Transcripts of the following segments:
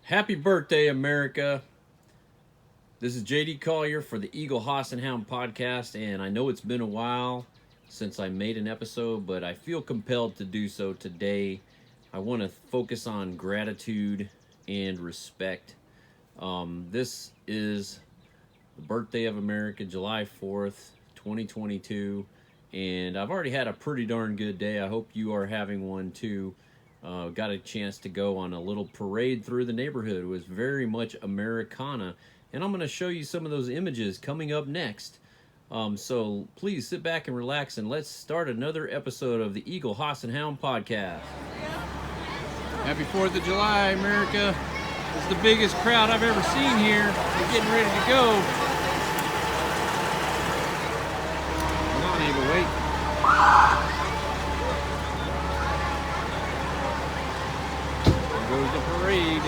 Happy birthday, America. This is JD Collier for the Eagle, Hoss, and Hound podcast, and I know it's been a while since I made an episode, but I feel compelled to do so today. I want to focus on gratitude and respect. This is the birthday of America, July 4th, 2022, and I've already had a pretty darn good day. I hope you are having one too. Got a chance to go on a little parade through the neighborhood. It was very much Americana, and I'm going to show you some of those images coming up next. So please sit back and relax, and let's start another episode of the Eagle, Hoss, and Hound podcast. Happy 4th of July, America. This is the biggest crowd I've ever seen here. We're getting ready to go. Come on, Ava, wait. There goes the parade.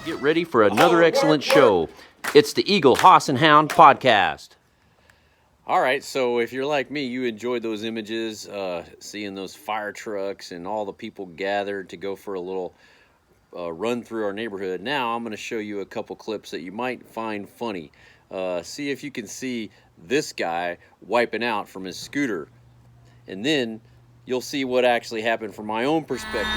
Get ready for another excellent show. It's the Eagle, Hoss, and Hound podcast. All right, so if you're like me, you enjoyed those images, seeing those fire trucks and all the people gathered to go for a little run through our neighborhood. Now I'm going to show you a couple clips that you might find funny. See if you can see this guy wiping out from his scooter. And then you'll see what actually happened from my own perspective.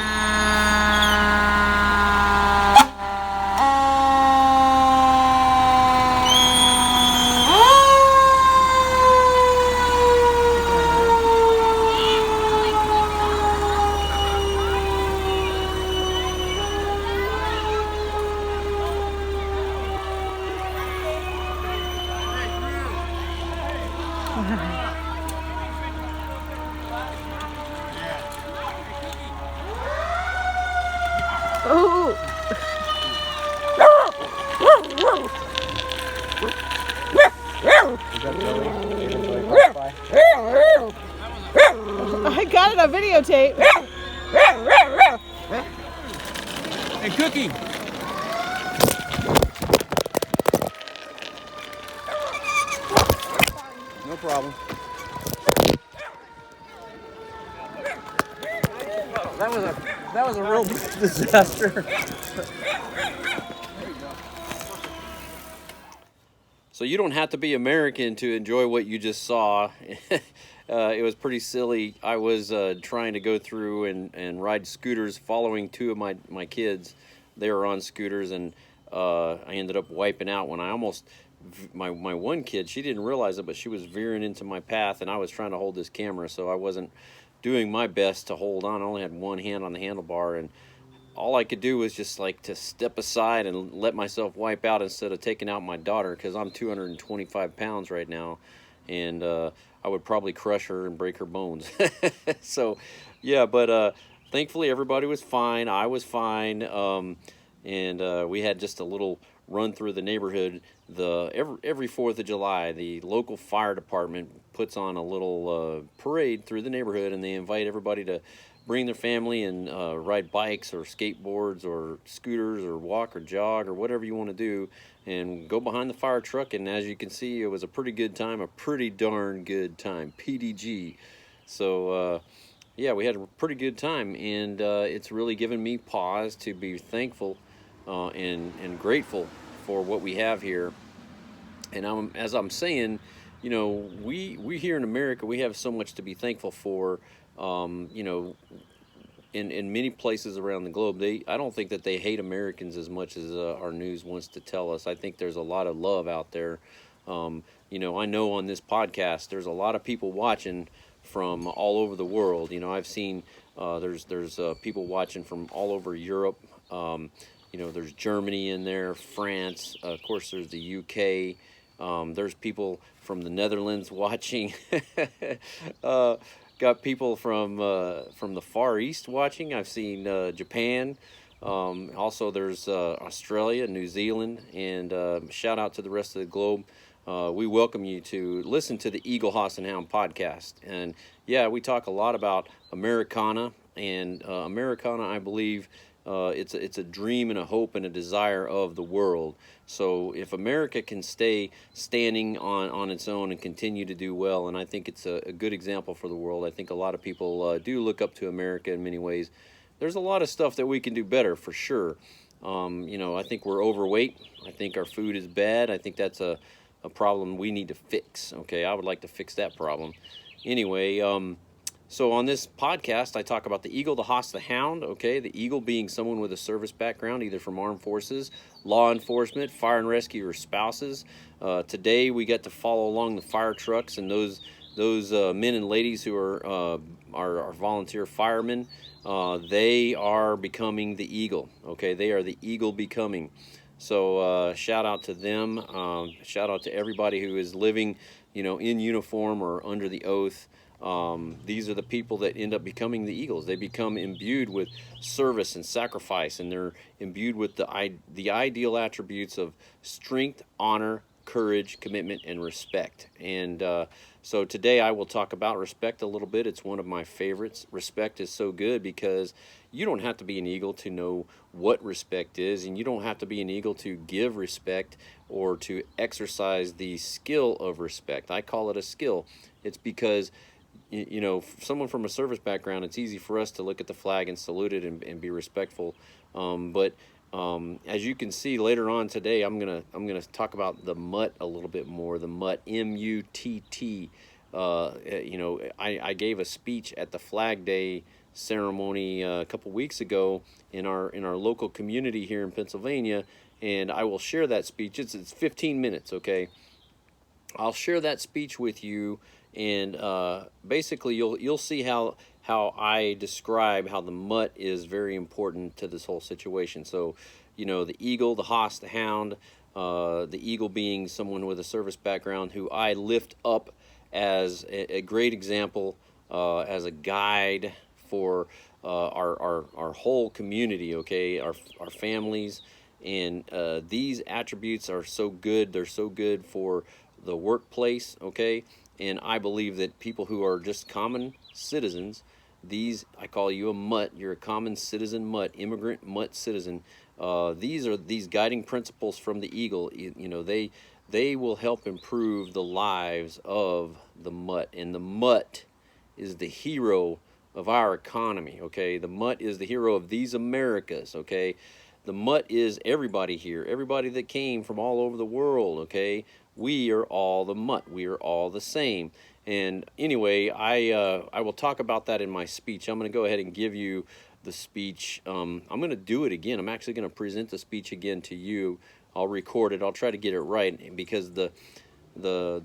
I got it on videotape. And Cookie. No problem. That was a real disaster. So you don't have to be American to enjoy what you just saw. It was pretty silly. I was trying to go through and ride scooters, following two of my kids. They were on scooters, and I ended up wiping out when I almost, my one kid, she didn't realize it, but she was veering into my path, and I was trying to hold this camera, so I wasn't doing my best to hold on. I only had one hand on the handlebar, and all I could do was just like to step aside and let myself wipe out instead of taking out my daughter, because I'm 225 pounds right now, and I would probably crush her and break her bones. So yeah, but thankfully everybody was fine. I was fine, and we had just a little run through the neighborhood. Every 4th of July, the local fire department puts on a little parade through the neighborhood, and they invite everybody to bring their family and ride bikes or skateboards or scooters or walk or jog or whatever you want to do, and go behind the fire truck. And as you can see, it was a pretty good time, a pretty darn good time, PDG. So yeah, we had a pretty good time, and it's really given me pause to be thankful and grateful for what we have here. And as I'm saying, you know, we here in America, we have so much to be thankful for. You know, in many places around the globe, I don't think that they hate Americans as much as our news wants to tell us. I think there's a lot of love out there. You know, I know on this podcast, there's a lot of people watching from all over the world. You know, I've seen there's people watching from all over Europe. You know, there's Germany in there, France. Of course, there's the UK. There's people from the Netherlands watching. Got people from the Far East watching. I've seen Japan. Also, there's Australia, New Zealand, and shout out to the rest of the globe. we welcome you to listen to the Eagle, Hoss, and Hound podcast. And yeah, we talk a lot about Americana, and Americana, I believe, it's a dream and a hope and a desire of the world. So if America can stay standing on its own and continue to do well, and I think it's a good example for the world. I think a lot of people do look up to America in many ways. There's a lot of stuff that we can do better for sure. I think we're overweight. I think our food is bad. I think that's a problem we need to fix. Okay, I would like to fix that problem. Anyway, so on this podcast, I talk about the Eagle, the Hoss, the Hound. Okay, the Eagle being someone with a service background, either from armed forces, law enforcement, fire and rescue, or spouses. Today, we get to follow along the fire trucks and those men and ladies who are volunteer firemen. They are becoming the Eagle. Okay, they are the Eagle becoming. So shout out to them. Shout out to everybody who is living, in uniform or under the oath. These are the people that end up becoming the Eagles. They become imbued with service and sacrifice, and they're imbued with the ideal attributes of strength, honor, courage, commitment, and respect. And so today I will talk about respect a little bit. It's one of my favorites. Respect is so good because you don't have to be an Eagle to know what respect is, and you don't have to be an Eagle to give respect or to exercise the skill of respect. I call it a skill. It's because someone from a service background, it's easy for us to look at the flag and salute it and be respectful. But as you can see later on today, I'm gonna talk about the MUTT a little bit more. The MUTT, M-U-T-T. I gave a speech at the Flag Day ceremony a couple weeks ago in our local community here in Pennsylvania, and I will share that speech. It's 15 minutes. Okay, I'll share that speech with you, and basically you'll see how I describe how the MUTT is very important to this whole situation. So, the Eagle, the Hoss, the Hound, the Eagle being someone with a service background who I lift up as a great example, as a guide for our whole community, okay, our families. And these attributes are so good. They're so good for the workplace, okay? And I believe that people who are just common citizens, I call you a MUTT, you're a common citizen MUTT, immigrant MUTT citizen. These are these guiding principles from the Eagle. They will help improve the lives of the MUTT. And the MUTT is the hero of our economy, okay? The MUTT is the hero of these Americas, okay? The MUTT is everybody here, everybody that came from all over the world, okay? We are all the MUTT. We are all the same. And anyway, I will talk about that in my speech. I'm going to go ahead and give you the speech. I'm going to do it again. I'm actually going to present the speech again to you. I'll record it. I'll try to get it right, because the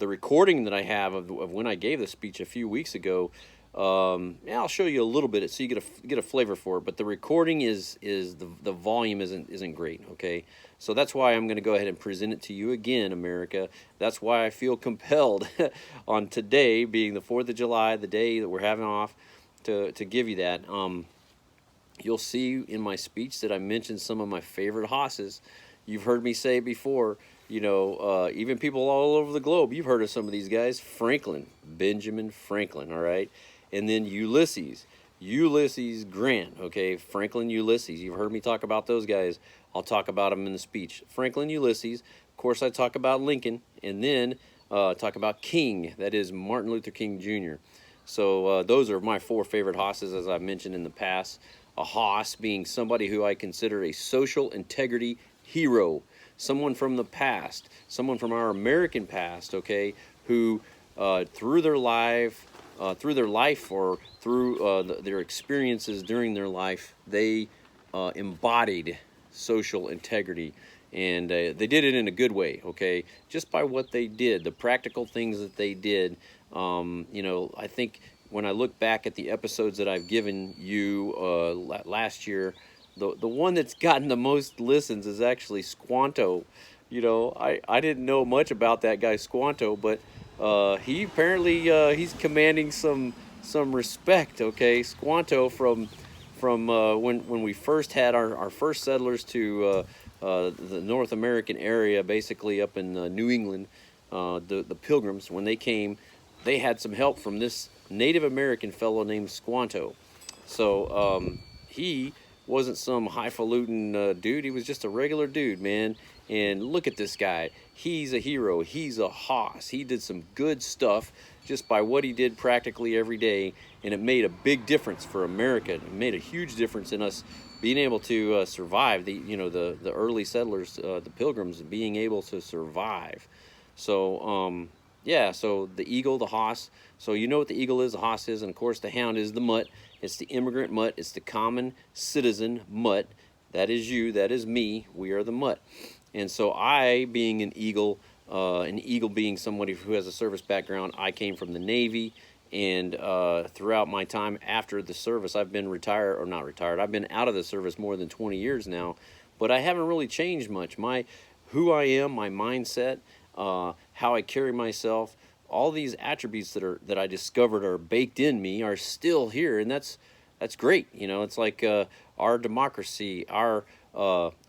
recording that I have of when I gave the speech a few weeks ago, I'll show you a little bit so you get a flavor for it. But the recording is the volume isn't great. Okay, so that's why I'm going to go ahead and present it to you again, America. That's why I feel compelled on today, being the 4th of July, the day that we're having off, to give you that. You'll see in my speech that I mentioned some of my favorite hosses. You've heard me say before, even people all over the globe, you've heard of some of these guys. Franklin, Benjamin Franklin, all right? And then Ulysses Grant, okay? Franklin, Ulysses. You've heard me talk about those guys. I'll talk about them in the speech. Franklin, Ulysses. Of course, I talk about Lincoln. And then talk about King. That is Martin Luther King Jr. So those are my 4 favorite hosses, as I've mentioned in the past. A hoss being somebody who I consider a social integrity hero. Someone from the past. Someone from our American past, okay? Who through their life or through their experiences during their life, they embodied social integrity, and they did it in a good way, okay? Just by what they did, the practical things that they did. I think when I look back at the episodes that I've given you last year, the one that's gotten the most listens is actually Squanto. I didn't know much about that guy Squanto, but he apparently he's commanding some respect. Okay, Squanto from when we first had our first settlers to the North American area, basically up in New England. the Pilgrims, when they came, they had some help from this Native American fellow named Squanto. So he wasn't some highfalutin dude. He was just a regular dude, man. And look at this guy. He's a hero. He's a hoss. He did some good stuff just by what he did practically every day, and it made a big difference for America. It made a huge difference in us being able to survive. The early settlers, the Pilgrims, being able to survive. So yeah. So the eagle, the hoss. So you know what the eagle is, the hoss is, and of course the hound is the mutt. It's the immigrant mutt. It's the common citizen mutt. That is you. That is me. We are the mutt. And so I, being an eagle being somebody who has a service background, I came from the Navy, and throughout my time after the service, I've been retired, or not retired, I've been out of the service more than 20 years now, but I haven't really changed much. Who I am, my mindset, how I carry myself, all these attributes that I discovered are baked in me are still here, and that's great. It's like our democracy, our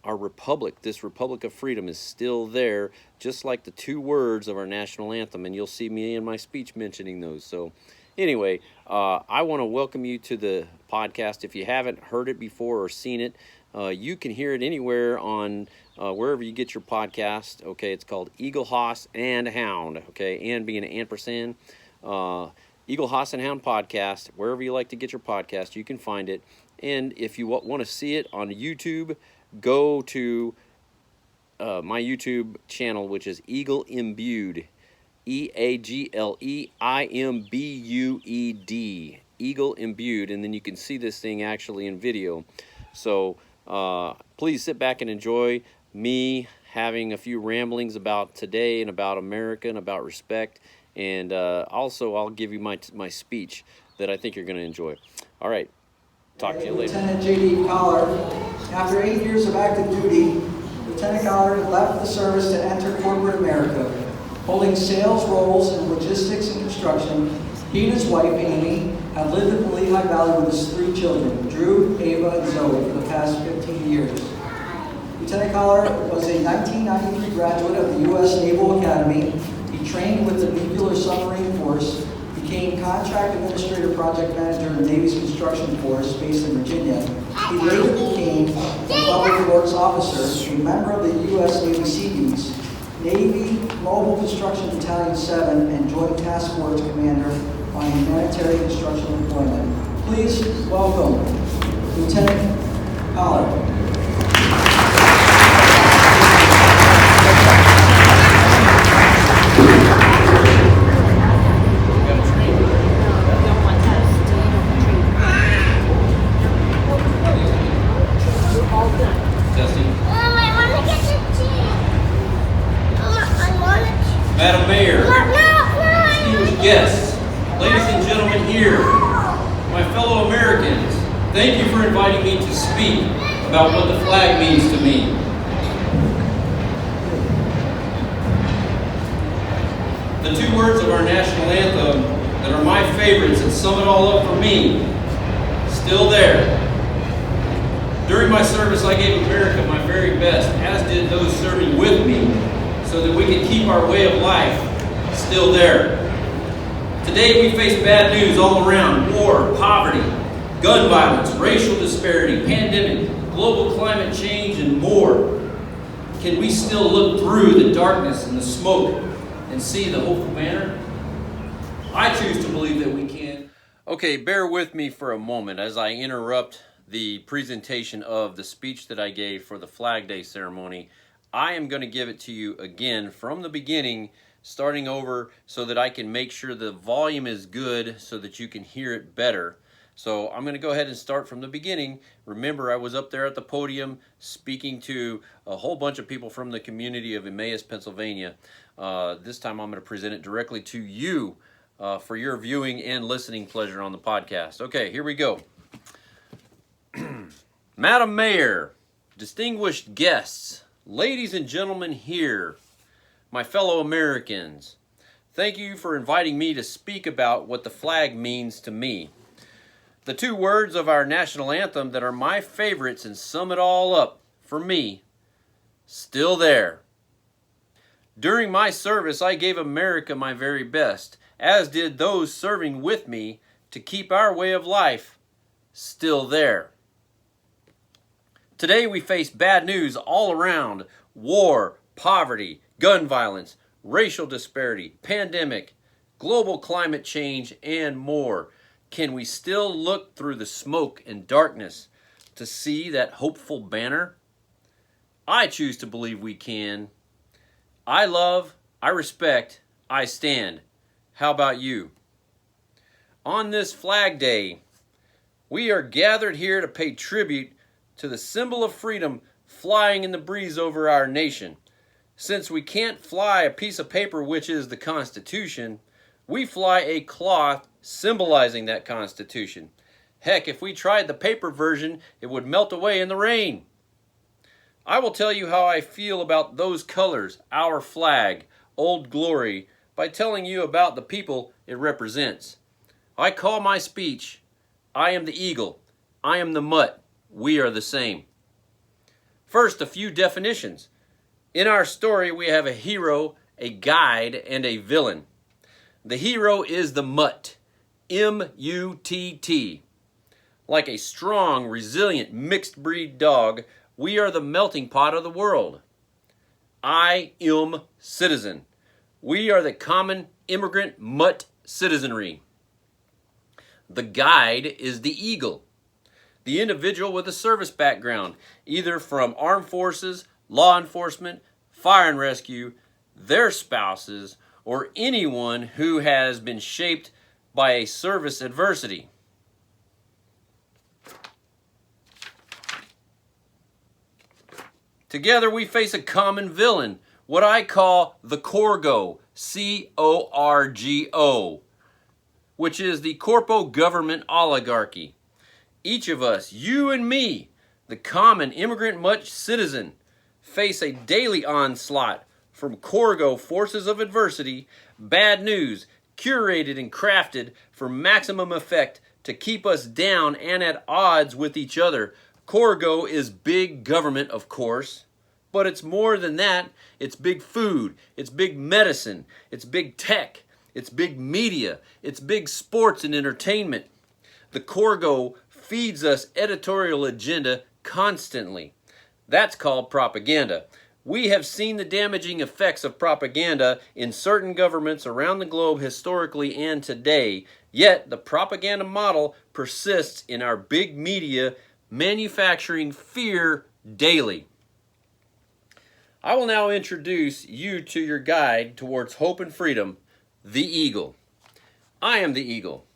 republic, this Republic of Freedom is still there, just like the two words of our national anthem, and you'll see me in my speech mentioning those. So anyway, I want to welcome you to the podcast. If you haven't heard it before or seen it, you can hear it anywhere on wherever you get your podcast. Okay, it's called Eagle, Hoss, and Hound. Okay, and being an ampersand. Eagle, Hoss, and Hound podcast. Wherever you like to get your podcast, you can find it. And if you want to see it on YouTube, go to my YouTube channel, which is Eagle Imbued. EAGLEIMBUED. Eagle Imbued. And then you can see this thing actually in video. So please sit back and enjoy me having a few ramblings about today and about America and about respect. And also I'll give you my speech that I think you're going to enjoy. All right. Talk to you later. Lieutenant JD Collier. After 8 years of active duty, Lieutenant Collier left the service to enter corporate America. Holding sales roles in logistics and construction, he and his wife, Amy, have lived in the Lehigh Valley with his 3 children, Drew, Ava, and Zoe, for the past 15 years. Lieutenant Collier was a 1993 graduate of the U.S. Naval Academy. He trained with the Nuclear Submarine Force, became Contract Administrator Project Manager in the Navy's Construction Force based in Virginia. He later became a Public Works Officer, a member of the U.S. Navy Seabees, Navy Mobile Construction Battalion 7, and Joint Task Force Commander on humanitarian construction deployment. Please welcome Lieutenant Collier. Madam Mayor, distinguished guests, ladies and gentlemen here, my fellow Americans, thank you for inviting me to speak about what the flag means to me. The 2 words of our national anthem that are my favorites and sum it all up for me, still there. During my service, I gave America my very best, as did those serving with me, so that we could keep our way of life still there. Today we face bad news all around: war, poverty, gun violence, racial disparity, pandemic, global climate change, and more. Can we still look through the darkness and the smoke and see the hopeful banner? I choose to believe that we can. Okay, bear with me for a moment as I interrupt the presentation of the speech that I gave for the Flag Day ceremony. I am going to give it to you again from the beginning, starting over so that I can make sure the volume is good so that you can hear it better. So I'm going to go ahead and start from the beginning. Remember, I was up there at the podium speaking to a whole bunch of people from the community of Emmaus, Pennsylvania. This time I'm going to present it directly to you for your viewing and listening pleasure on the podcast. Okay, here we go. Madam Mayor, distinguished guests, ladies and gentlemen here, my fellow Americans, thank you for inviting me to speak about what the flag means to me. The 2 words of our national anthem that are my favorites and sum it all up for me, still there. During my service, I gave America my very best, as did those serving with me to keep our way of life still there. Today we face bad news all around: war, poverty, gun violence, racial disparity, pandemic, global climate change, and more. Can we still look through the smoke and darkness to see that hopeful banner? I choose to believe we can. I love, I respect, I stand. How about you? On this Flag Day, we are gathered here to pay tribute to the symbol of freedom flying in the breeze over our nation. Since we can't fly a piece of paper, which is the Constitution, we fly a cloth symbolizing that Constitution. Heck, if we tried the paper version, it would melt away in the rain. I will tell you how I feel about those colors, our flag, Old Glory, by telling you about the people it represents. I call my speech, I am the eagle, I am the mutt, we are the same. First, a few definitions. In our story, we have a hero, a guide, and a villain. The hero is the mutt, M-U-T-T. Like a strong, resilient, mixed-breed dog, we are the melting pot of the world. I am citizen. We are the common immigrant mutt citizenry. The guide is the eagle, the individual with a service background, either from armed forces, law enforcement, fire and rescue, their spouses, or anyone who has been shaped by a service adversity. Together we face a common villain, what I call the CORGO, C-O-R-G-O, which is the Corpo-Government Oligarchy. Each of us, you and me, the common immigrant mutt citizen, face a daily onslaught from CORGO forces of adversity, bad news, curated and crafted for maximum effect to keep us down and at odds with each other. CORGO is big government, of course, but it's more than that. It's big food, it's big medicine, it's big tech, it's big media, it's big sports and entertainment. The CORGO feeds us editorial agenda constantly. That's called propaganda. We have seen the damaging effects of propaganda in certain governments around the globe historically and today, yet the propaganda model persists in our big media, manufacturing fear daily. I will now introduce you to your guide towards hope and freedom, the eagle. I am the eagle.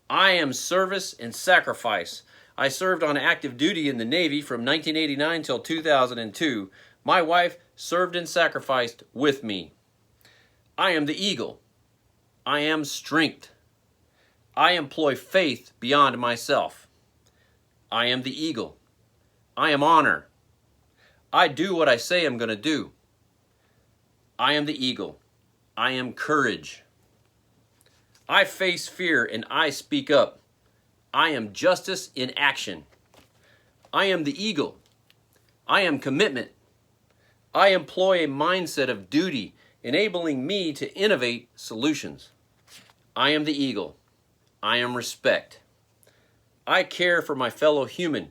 I am service and sacrifice. I served on active duty in the Navy from 1989 till 2002. My wife served and sacrificed with me. I am the eagle. I am strength. I employ faith beyond myself. I am the eagle. I am honor. I do what I say I'm going to do. I am the eagle. I am courage. I face fear and I speak up. I am justice in action. I am the eagle. I am commitment. I employ a mindset of duty, enabling me to innovate solutions. I am the eagle. I am respect. I care for my fellow human.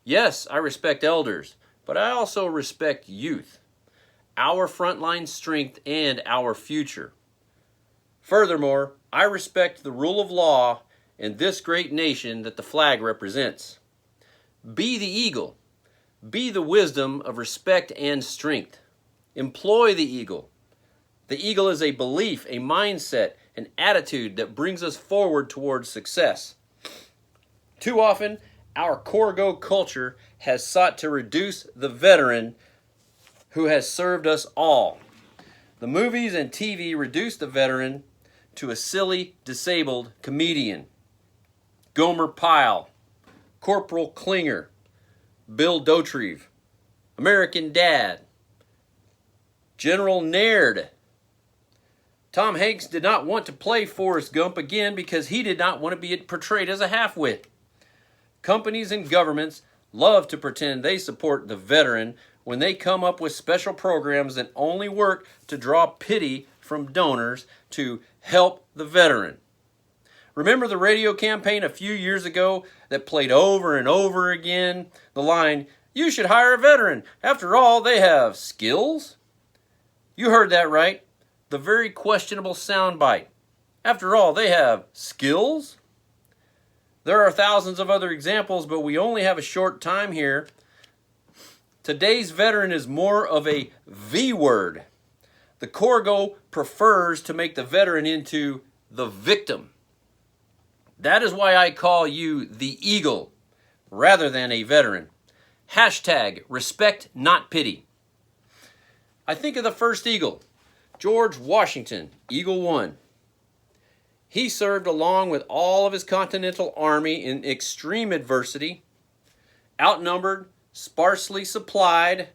Yes, I respect elders, but I also respect youth, our frontline strength and our future. Furthermore, I respect the rule of law in this great nation that the flag represents. Be the eagle. Be the wisdom of respect and strength. Employ the eagle. The eagle is a belief, a mindset, an attitude that brings us forward towards success. Too often, our CORGO culture has sought to reduce the veteran who has served us all. The movies and TV reduce the veteran to a silly, disabled comedian. Gomer Pyle, Corporal Klinger, Bill Dauterive, American Dad, General Naird. Tom Hanks did not want to play Forrest Gump again because he did not want to be portrayed as a half-wit. Companies and governments love to pretend they support the veteran when they come up with special programs that only work to draw pity from donors to help the veteran. Remember the radio campaign a few years ago that played over and over again the line, "You should hire a veteran. After all, they have skills." You heard that right. The very questionable soundbite. After all, they have skills? There are thousands of other examples, but we only have a short time here. Today's veteran is more of a V word. The CORGO prefers to make the veteran into the victim. That is why I call you the eagle rather than a veteran. Hashtag respect, not pity. I think of the first eagle, George Washington, Eagle 1. He served along with all of his Continental Army in extreme adversity, outnumbered, sparsely supplied,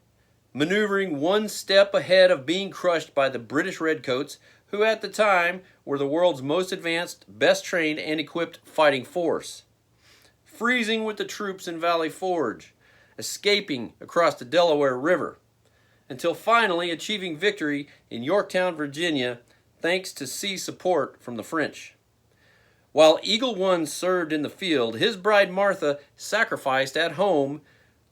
maneuvering one step ahead of being crushed by the British Redcoats, who at the time were the world's most advanced, best trained, and equipped fighting force. Freezing with the troops in Valley Forge, escaping across the Delaware River, until finally achieving victory in Yorktown, Virginia, thanks to sea support from the French. While Eagle 1 served in the field, his bride Martha sacrificed at home,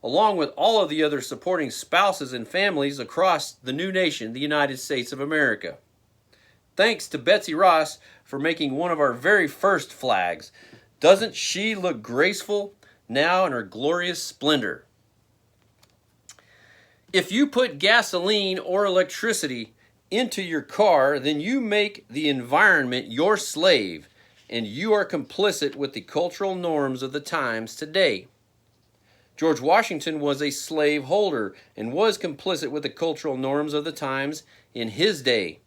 along with all of the other supporting spouses and families across the new nation, the United States of America. Thanks to Betsy Ross for making one of our very first flags. Doesn't she look graceful now in her glorious splendor? If you put gasoline or electricity into your car, then you make the environment your slave, and you are complicit with the cultural norms of the times today. George Washington was a slave holder and was complicit with the cultural norms of the times in his day.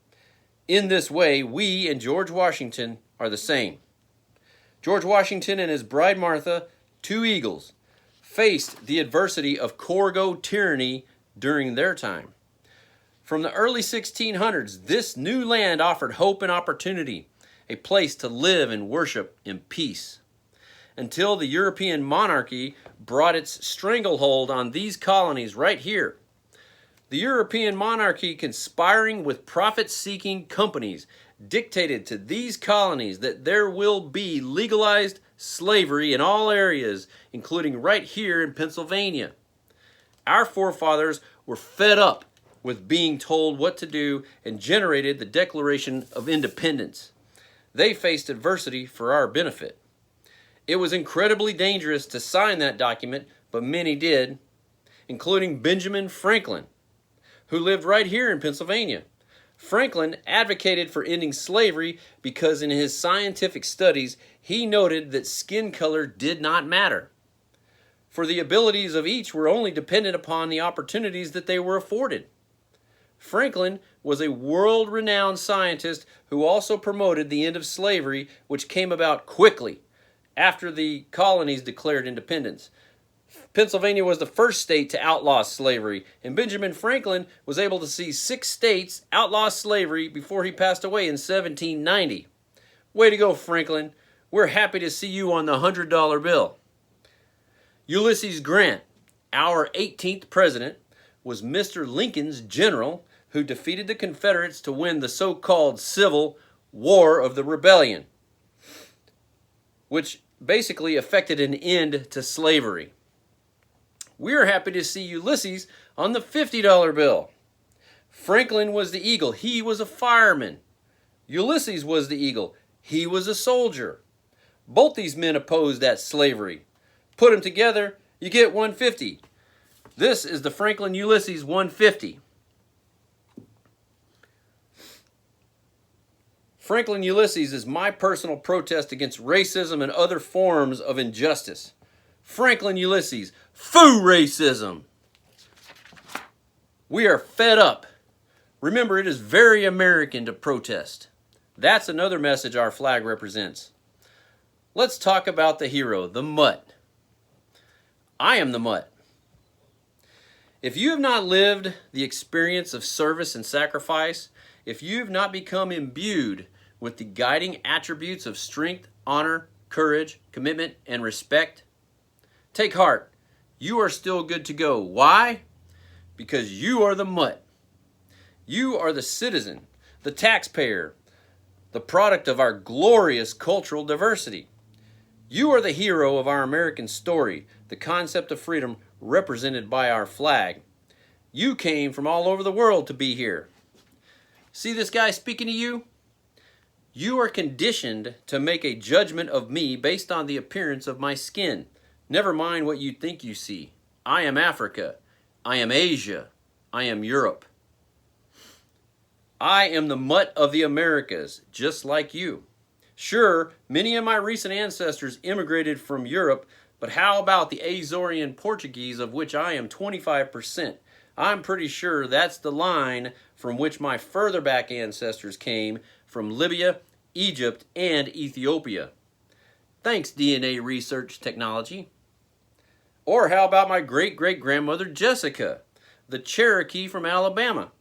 In this way, we and George Washington are the same. George Washington and his bride Martha, two eagles, faced the adversity of CORGO tyranny during their time. From the early 1600s, this new land offered hope and opportunity, a place to live and worship in peace. Until the European monarchy brought its stranglehold on these colonies right here. The European monarchy, conspiring with profit-seeking companies, dictated to these colonies that there will be legalized slavery in all areas, including right here in Pennsylvania. Our forefathers were fed up with being told what to do and generated the Declaration of Independence. They faced adversity for our benefit. It was incredibly dangerous to sign that document, but many did, including Benjamin Franklin, who lived right here in Pennsylvania. Franklin advocated for ending slavery because in his scientific studies, he noted that skin color did not matter, for the abilities of each were only dependent upon the opportunities that they were afforded. Franklin was a world-renowned scientist who also promoted the end of slavery, which came about quickly after the colonies declared independence. Pennsylvania was the first state to outlaw slavery, and Benjamin Franklin was able to see 6 states outlaw slavery before he passed away in 1790. Way to go, Franklin. We're happy to see you on the $100 bill. Ulysses Grant, our 18th president, was Mr. Lincoln's general who defeated the Confederates to win the so-called Civil War of the Rebellion, which basically effected an end to slavery. We're happy to see Ulysses on the $50 bill. Franklin was the eagle. He was a fireman. Ulysses was the eagle. He was a soldier. Both these men opposed that slavery. Put them together, you get 150. This is the Franklin Ulysses 150. Franklin Ulysses is my personal protest against racism and other forms of injustice. Franklin Ulysses, foo racism. We are fed up. Remember, it is very American to protest. That's another message our flag represents. Let's talk about the hero, the MUTT. I am the MUTT. If you have not lived the experience of service and sacrifice, if you have not become imbued with the guiding attributes of strength, honor, courage, commitment, and respect, take heart. You are still good to go. Why? because you are the mutt. You are the citizen, the taxpayer, the product of our glorious cultural diversity. You are the hero of our American story, the concept of freedom represented by our flag. You came from all over the world to be here. See this guy speaking to you? You are conditioned to make a judgment of me based on the appearance of my skin. Never mind what you think you see. I am Africa. I am Asia. I am Europe. I am the mutt of the Americas, just like you. Sure, many of my recent ancestors immigrated from Europe, but how about the Azorean Portuguese, of which I am 25%? I'm pretty sure that's the line from which my further back ancestors came, from Libya, Egypt, and Ethiopia. Thanks, DNA research technology. Or how about my great-great-grandmother Jessica, the Cherokee from Alabama?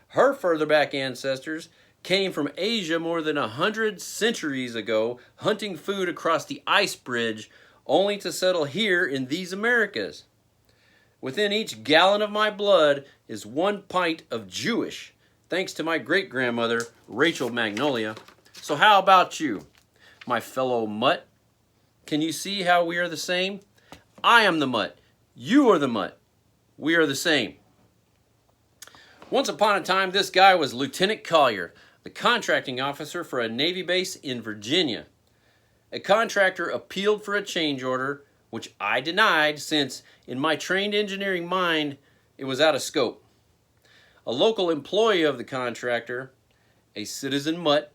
Her further back ancestors came from Asia more than 100 centuries ago, hunting food across the ice bridge, only to settle here in these Americas. Within each gallon of my blood is 1 pint of Jewish, thanks to my great-grandmother, Rachel Magnolia. So how about you, my fellow mutt? Can you see how we are the same? I am the mutt. You are the mutt. We are the same. Once upon a time, this guy was Lieutenant Collier, the contracting officer for a Navy base in Virginia. A contractor appealed for a change order, which I denied since, in my trained engineering mind, it was out of scope. A local employee of the contractor, a citizen mutt,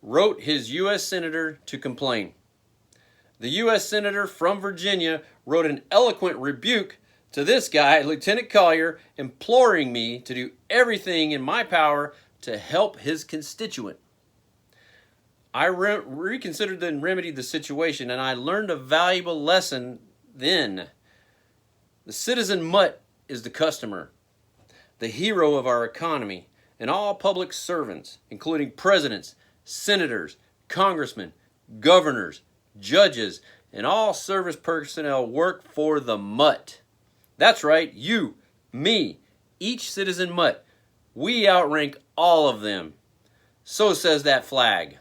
wrote his U.S. Senator to complain. The U.S. Senator from Virginia wrote an eloquent rebuke to this guy, Lieutenant Collier, imploring me to do everything in my power to help his constituent. I reconsidered and remedied the situation, and I learned a valuable lesson then. The citizen mutt is the customer, the hero of our economy, and all public servants, including presidents, senators, congressmen, governors, judges, and all service personnel work for the mutt. That's right, you, me, each citizen mutt. We outrank all of them. So says that flag.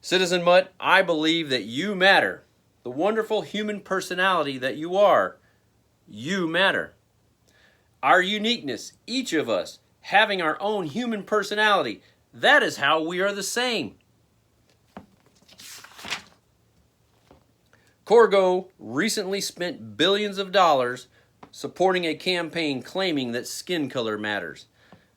Citizen mutt, I believe that you matter. The wonderful human personality that you are, you matter. Our uniqueness, each of us, having our own human personality, that is how we are the same. CORGO recently spent billions of dollars supporting a campaign claiming that skin color matters.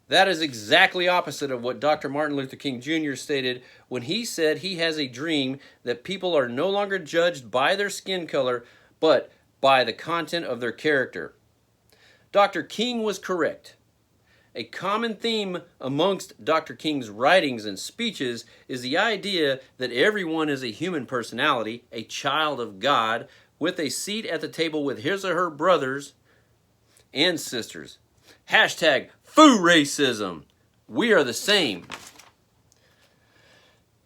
That is exactly opposite of what Dr. Martin Luther King Jr. stated when he said he has a dream that people are no longer judged by their skin color, but by the content of their character. Dr. King was correct. A common theme amongst Dr. King's writings and speeches is the idea that everyone is a human personality, a child of God, with a seat at the table with his or her brothers and sisters. Hashtag Foo Racism. We are the same.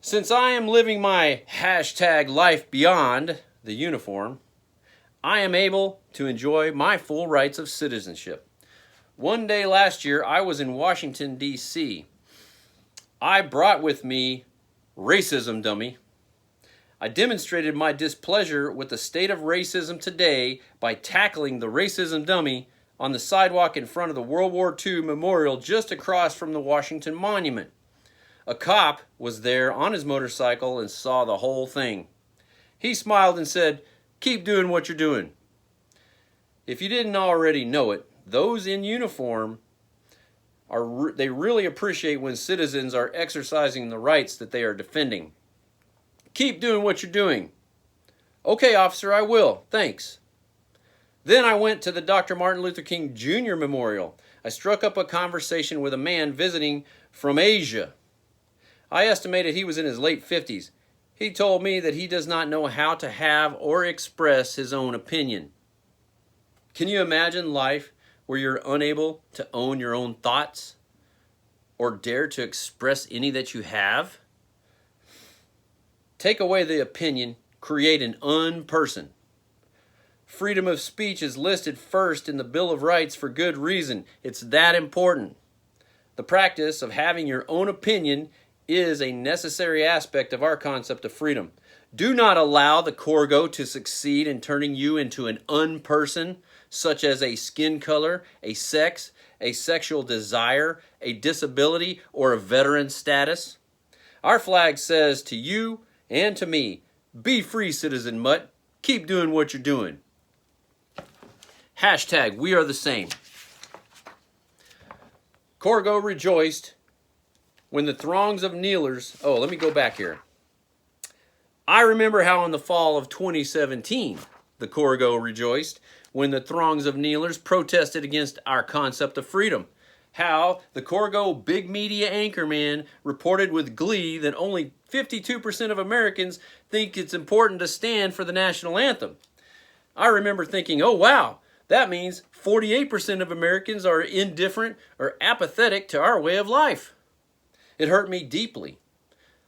Since I am living my hashtag life beyond the uniform, I am able to enjoy my full rights of citizenship. One day last year, I was in Washington, D.C. I brought with me Racism Dummy. I demonstrated my displeasure with the state of racism today by tackling the Racism Dummy on the sidewalk in front of the World War II memorial just across from the Washington Monument. A cop was there on his motorcycle and saw the whole thing. He smiled and said, "Keep doing what you're doing." If you didn't already know it, those in uniform, they really appreciate when citizens are exercising the rights that they are defending. Keep doing what you're doing. Okay, officer, I will. Thanks. Then I went to the Dr. Martin Luther King Jr. Memorial. I struck up a conversation with a man visiting from Asia. I estimated he was in his late 50s. He told me that he does not know how to have or express his own opinion. Can you imagine life where you're unable to own your own thoughts or dare to express any that you have? Take away the opinion, create an unperson. Freedom of speech is listed first in the Bill of Rights for good reason. It's that important. The practice of having your own opinion is a necessary aspect of our concept of freedom. Do not allow the CORGO to succeed in turning you into an unperson, such as a skin color, a sex, a sexual desire, a disability, or a veteran status. Our flag says to you and to me, be free, citizen mutt. Keep doing what you're doing. Hashtag we are the same. CORGO rejoiced when the throngs of kneelers... Oh, let me go back here. I remember how in the fall of 2017, the CORGO rejoiced when the throngs of kneelers protested against our concept of freedom. How the CORGO big media anchorman reported with glee that only 52% of Americans think it's important to stand for the national anthem. I remember thinking, oh wow, that means 48% of Americans are indifferent or apathetic to our way of life. It hurt me deeply.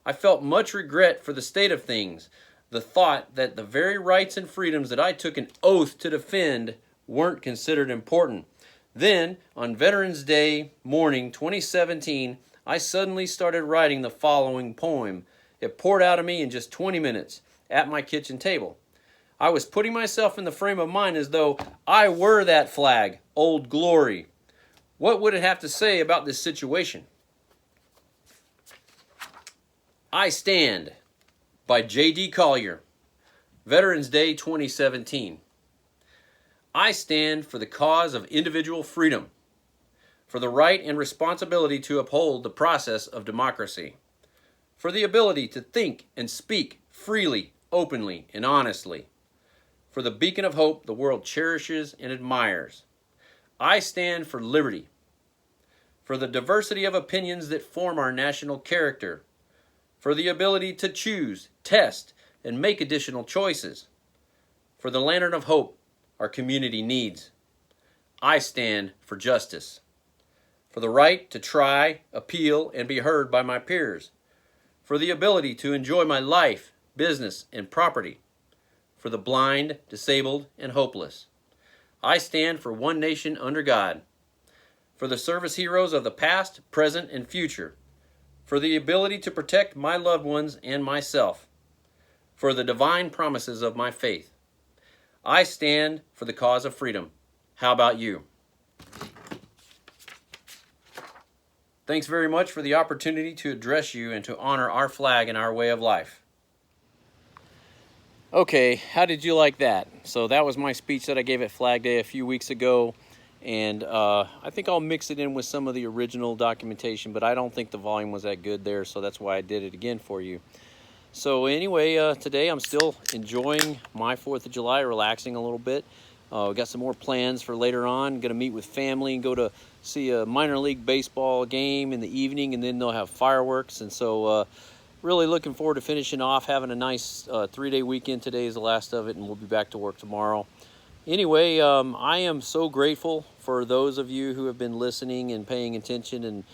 I felt much regret for the state of things, the thought that the very rights and freedoms that I took an oath to defend weren't considered important. Then, on Veterans Day morning 2017, I suddenly started writing the following poem. It poured out of me in just 20 minutes at my kitchen table. I was putting myself in the frame of mind as though I were that flag, Old Glory. What would it have to say about this situation? I Stand by JD Collier, Veterans Day 2017. I stand for the cause of individual freedom, for the right and responsibility to uphold the process of democracy, for the ability to think and speak freely, openly, and honestly, for the beacon of hope the world cherishes and admires. I stand for liberty, for the diversity of opinions that form our national character, for the ability to choose, test, and make additional choices, for the lantern of hope our community needs. I stand for justice, for the right to try, appeal, and be heard by my peers, for the ability to enjoy my life, business, and property, for the blind, disabled, and hopeless. I stand for one nation under God, for the service heroes of the past, present, and future, for the ability to protect my loved ones and myself, for the divine promises of my faith. I stand for the cause of freedom. How about you? Thanks very much for the opportunity to address you and to honor our flag and our way of life. Okay, how did you like that? So that was my speech that I gave at Flag Day a few weeks ago. And I think I'll mix it in with some of the original documentation, but I don't think the volume was that good there, so that's why I did it again for you. So anyway, today I'm still enjoying my 4th of July, relaxing a little bit. We got some more plans for later on. Going to meet with family and go to see a minor league baseball game in the evening, and then they'll have fireworks. And so really looking forward to finishing off, having a nice 3-day weekend. Today is the last of it, and we'll be back to work tomorrow. Anyway, I am so grateful for those of you who have been listening and paying attention and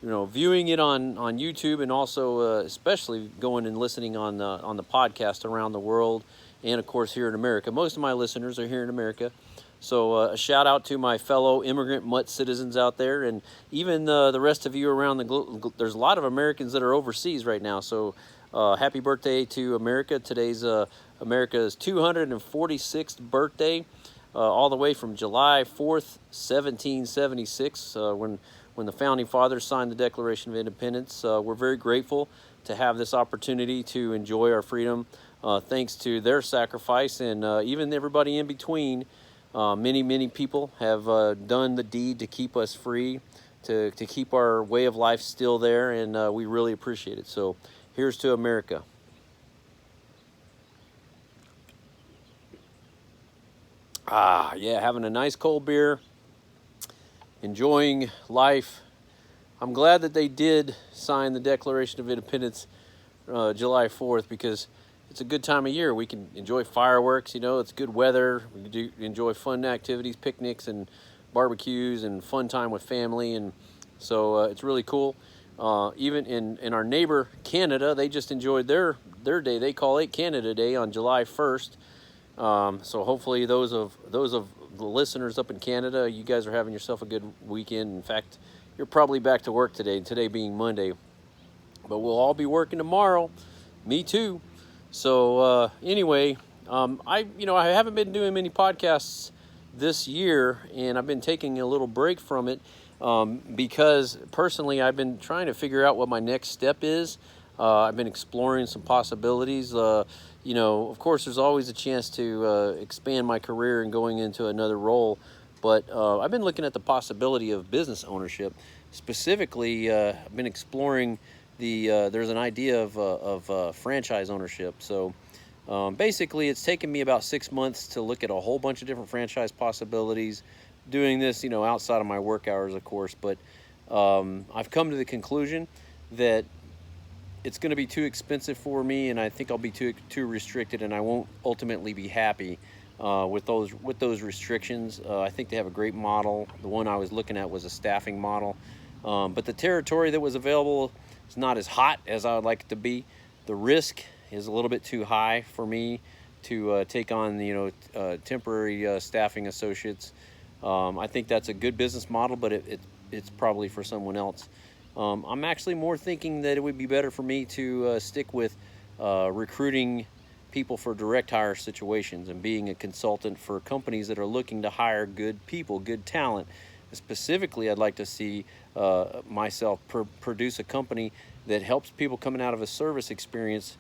viewing it on YouTube, and also especially going and listening on the podcast around the world, and of course here in America. Most of my listeners are here in America. So a shout out to my fellow immigrant mutt citizens out there, and even the rest of you around the globe. There's a lot of Americans that are overseas right now. So happy birthday to America. Today's America's 246th birthday, all the way from July 4th, 1776, when the Founding Fathers signed the Declaration of Independence. We're very grateful to have this opportunity to enjoy our freedom, thanks to their sacrifice, and even everybody in between. Many people have done the deed to keep us free, to keep our way of life still there, and we really appreciate it. So here's to America. Yeah, having a nice cold beer, enjoying life. I'm glad that they did sign the Declaration of Independence July 4th, because it's a good time of year. We can enjoy fireworks, it's good weather. We can enjoy fun activities, picnics and barbecues and fun time with family. And so it's really cool. Even in our neighbor Canada, they just enjoyed their day. They call it Canada Day on July 1st. So hopefully those of the listeners up in Canada, you guys are having yourself a good weekend. In fact, you're probably back to work today being Monday. But we'll all be working tomorrow. Me too. So anyway, I haven't been doing many podcasts this year, and I've been taking a little break from it because personally I've been trying to figure out what my next step is. I've been exploring some possibilities. Of course, there's always a chance to expand my career and going into another role. But I've been looking at the possibility of business ownership. Specifically, I've been exploring there's an idea of franchise ownership. So basically, it's taken me about 6 months to look at a whole bunch of different franchise possibilities. Doing this, outside of my work hours, of course. But I've come to the conclusion that it's going to be too expensive for me, and I think I'll be too restricted, and I won't ultimately be happy with those restrictions. I think they have a great model. The one I was looking at was a staffing model, but the territory that was available is not as hot as I would like it to be. The risk is a little bit too high for me to take on temporary staffing associates. I think that's a good business model, but it's probably for someone else. I'm actually more thinking that it would be better for me to stick with recruiting people for direct hire situations and being a consultant for companies that are looking to hire good people, good talent. Specifically, I'd like to see myself produce a company that helps people coming out of a service experience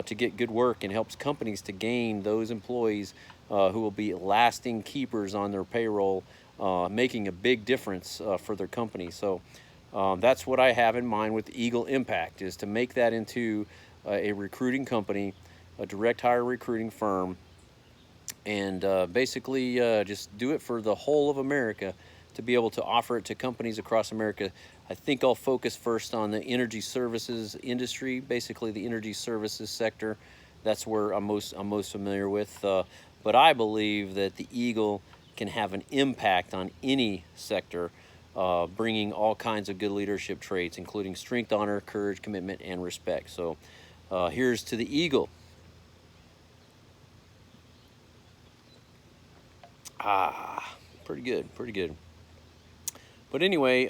to get good work, and helps companies to gain those employees who will be lasting keepers on their payroll, making a big difference for their company. So that's what I have in mind with Eagle Impact, is to make that into a recruiting company, a direct hire recruiting firm, and basically just do it for the whole of America, to be able to offer it to companies across America. I think I'll focus first on the energy services industry, basically the energy services sector. That's where I'm most familiar with. But I believe that the Eagle can have an impact on any sector, bringing all kinds of good leadership traits, including strength, honor, courage, commitment, and respect. So here's to the Eagle. Pretty good. But anyway,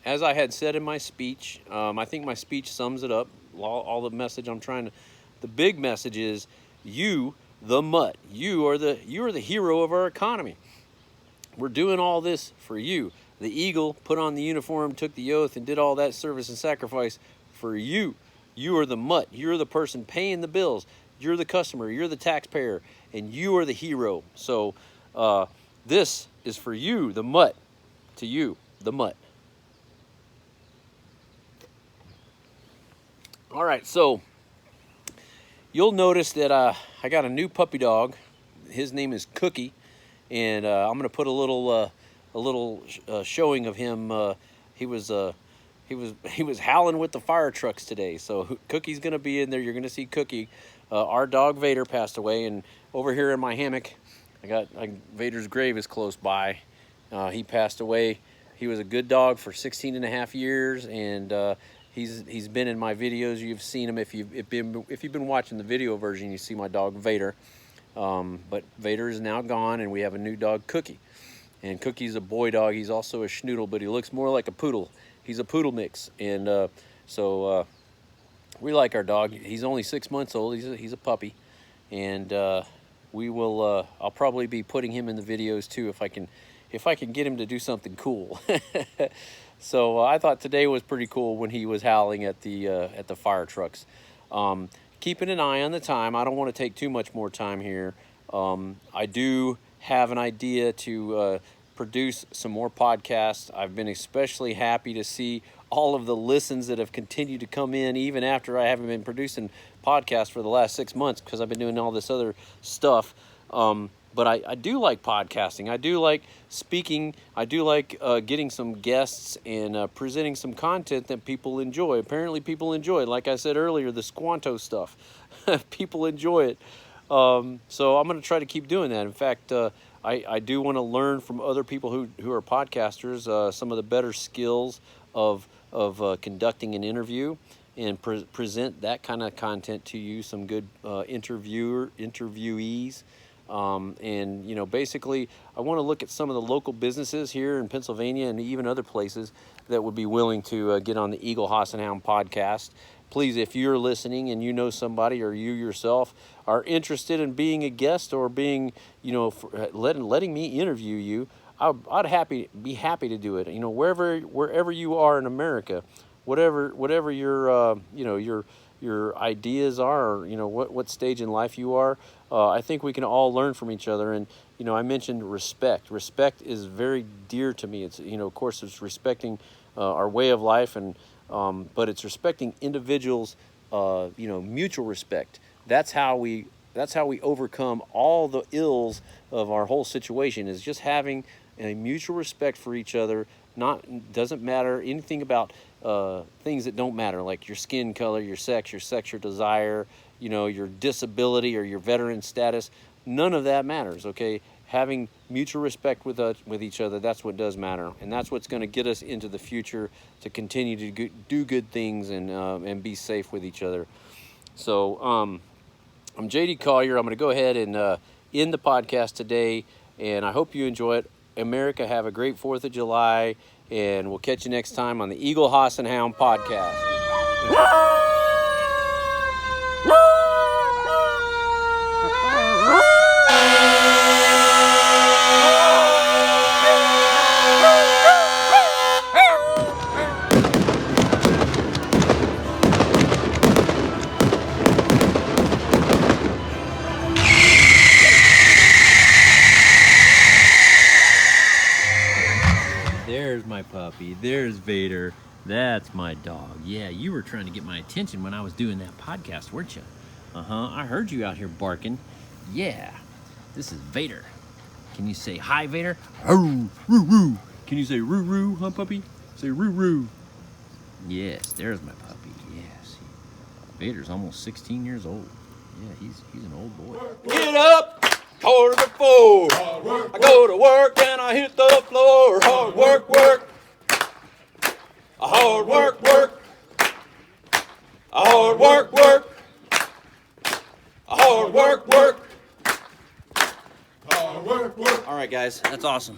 as I had said in my speech, I think my speech sums it up. All the message I'm trying to, the big message is, you, the MUTT, you are the hero of our economy. We're doing all this for you. The Eagle put on the uniform, took the oath, and did all that service and sacrifice for you. You are the MUTT. You're the person paying the bills. You're the customer. You're the taxpayer. And you are the hero. So this is for you, the MUTT. To you, the MUTT. All right, so you'll notice that I got a new puppy dog. His name is Cookie, and I'm going to put a little showing of him. He was howling with the fire trucks today. So Cookie's going to be in there. You're going to see Cookie. Our dog Vader passed away, and over here in my hammock, Vader's grave is close by. He passed away. He was a good dog for 16 and a half years, and he's been in my videos. You've seen him if you've been watching the video version. You see my dog Vader, but Vader is now gone, and we have a new dog, Cookie. And Cookie's a boy dog. He's also a schnoodle, but he looks more like a poodle. He's a poodle mix, and so we like our dog. He's only 6 months old. He's a puppy, and we will. I'll probably be putting him in the videos too if I can get him to do something cool. So I thought today was pretty cool when he was howling at the fire trucks. Keeping an eye on the time. I don't want to take too much more time here. I do have an idea to produce some more podcasts. I've been especially happy to see all of the listens that have continued to come in, even after I haven't been producing podcasts for the last 6 months, because I've been doing all this other stuff. But I do like podcasting. I do like speaking. I do like getting some guests and presenting some content that people enjoy. Apparently people enjoy it. Like I said earlier, the Squanto stuff. People enjoy it. So I'm going to try to keep doing that. In fact, I do want to learn from other people who are podcasters, some of the better skills of conducting an interview, and present that kind of content to you, some good interviewees. And, you know, basically, I want to look at some of the local businesses here in Pennsylvania and even other places that would be willing to get on the Eagle, Hoss, and Hound podcast. Please, if you're listening and you know somebody or you yourself are interested in being a guest or being, you know, letting me interview you, I'd be happy to do it. You know, wherever you are in America, whatever your you know, your ideas are, or, you know, what stage in life you are, I think we can all learn from each other. And, you know, I mentioned respect. Respect is very dear to me. It's, you know, of course, it's respecting our way of life, and but it's respecting individuals. You know, mutual respect. That's how we overcome all the ills of our whole situation. Is just having a mutual respect for each other. Doesn't matter anything about things that don't matter, like your skin color, your sexual desire, you know, your disability or your veteran status. None of that matters, okay? Having mutual respect with each other, that's what does matter. And that's what's going to get us into the future to continue to do good things and be safe with each other. So I'm JD Collier. I'm going to go ahead and end the podcast today, and I hope you enjoy it. America, have a great 4th of July, and we'll catch you next time on the Eagle, Hoss, and Hound podcast. There's my puppy. There's Vader. That's my dog. Yeah, you were trying to get my attention when I was doing that podcast, weren't you? I heard you out here barking. Yeah, this is Vader. Can you say hi, Vader? Roo, roo, roo. Can you say roo, roo, huh, puppy? Say roo, roo. Yes, there's my puppy. Yes. Vader's almost 16 years old. Yeah, he's an old boy. Get up! 3:45. I go to work and I hit the floor. Hard work, work. Hard work, work. Hard work, work. Hard work, work. Hard work, work. All right, guys, that's awesome.